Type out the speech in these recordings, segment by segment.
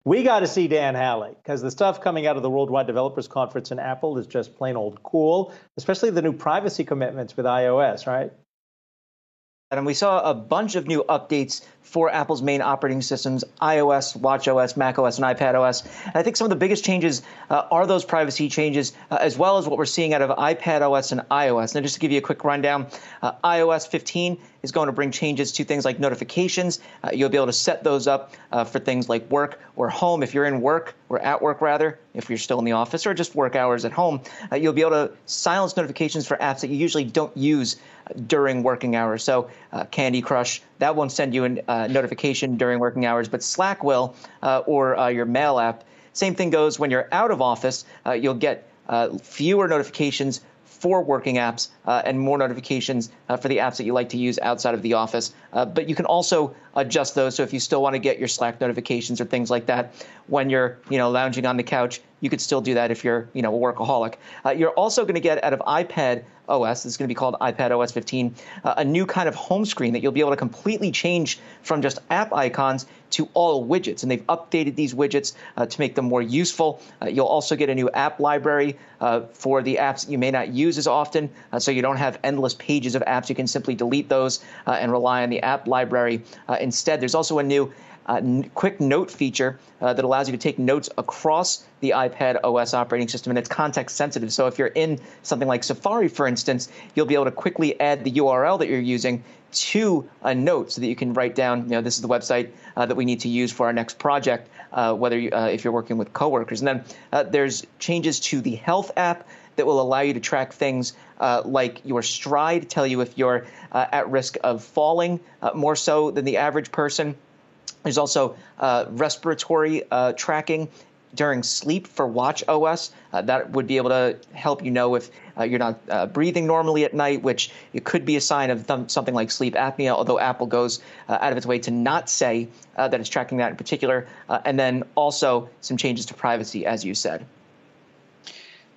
We got to see Dan Howley because the stuff coming out of the Worldwide Developers Conference in Apple is just plain old cool, especially the new privacy commitments with iOS, right? And we saw a bunch of new updates for Apple's main operating systems, iOS, watchOS, macOS, and iPadOS. And I think some of the biggest changes are those privacy changes, as well as what we're seeing out of iPadOS and iOS. Now, just to give you a quick rundown, iOS 15 is going to bring changes to things like notifications. You'll be able to set those up for things like work or home. If you're in work, or at work rather, if you're still in the office, or just work hours at home, you'll be able to silence notifications for apps that you usually don't use during working hours. So Candy Crush, that won't send you a notification during working hours, but Slack will, or your mail app. Same thing goes when you're out of office. You'll get fewer notifications for working apps and more notifications for the apps that you like to use outside of the office. But you can also adjust those. So if you still want to get your Slack notifications or things like that when you're, lounging on the couch, you could still do that if you're, a workaholic. You're also going to get out of iPad OS, it's going to be called iPad OS 15, a new kind of home screen that you'll be able to completely change from just app icons to all widgets. And they've updated these widgets to make them more useful. You'll also get a new app library for the apps that you may not use as often, so you don't have endless pages of apps. You can simply delete those and rely on the app library instead. There's also a new quick note feature that allows you to take notes across the iPad OS operating system, and it's context sensitive. So if you're in something like Safari, for instance, you'll be able to quickly add the URL that you're using to a note so that you can write down, this is the website that we need to use for our next project, whether if you're working with coworkers. And then there's changes to the Health app that will allow you to track things like your stride, tell you if you're at risk of falling more so than the average person. There's also respiratory tracking during sleep for watchOS. That would be able to help you know if you're not breathing normally at night, which it could be a sign of something like sleep apnea, although Apple goes out of its way to not say that it's tracking that in particular. And then also some changes to privacy, as you said.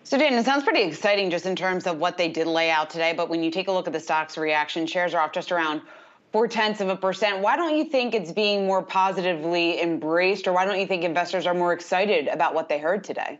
So, Dan, it sounds pretty exciting just in terms of what they did lay out today. But when you take a look at the stock's reaction, shares are off just around 0.4%. Why don't you think it's being more positively embraced, or why don't you think investors are more excited about what they heard today?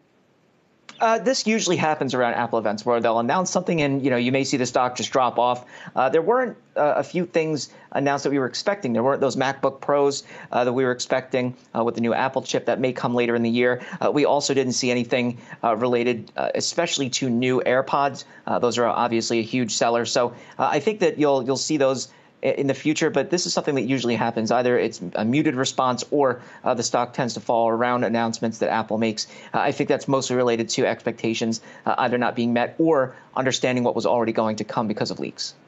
This usually happens around Apple events where they'll announce something and, you may see the stock just drop off. There weren't a few things announced that we were expecting. There weren't those MacBook Pros that we were expecting with the new Apple chip that may come later in the year. We also didn't see anything related, especially to new AirPods. Those are obviously a huge seller. So I think that you'll see those in the future, but this is something that usually happens. Either it's a muted response or the stock tends to fall around announcements that Apple makes. I think that's mostly related to expectations either not being met or understanding what was already going to come because of leaks.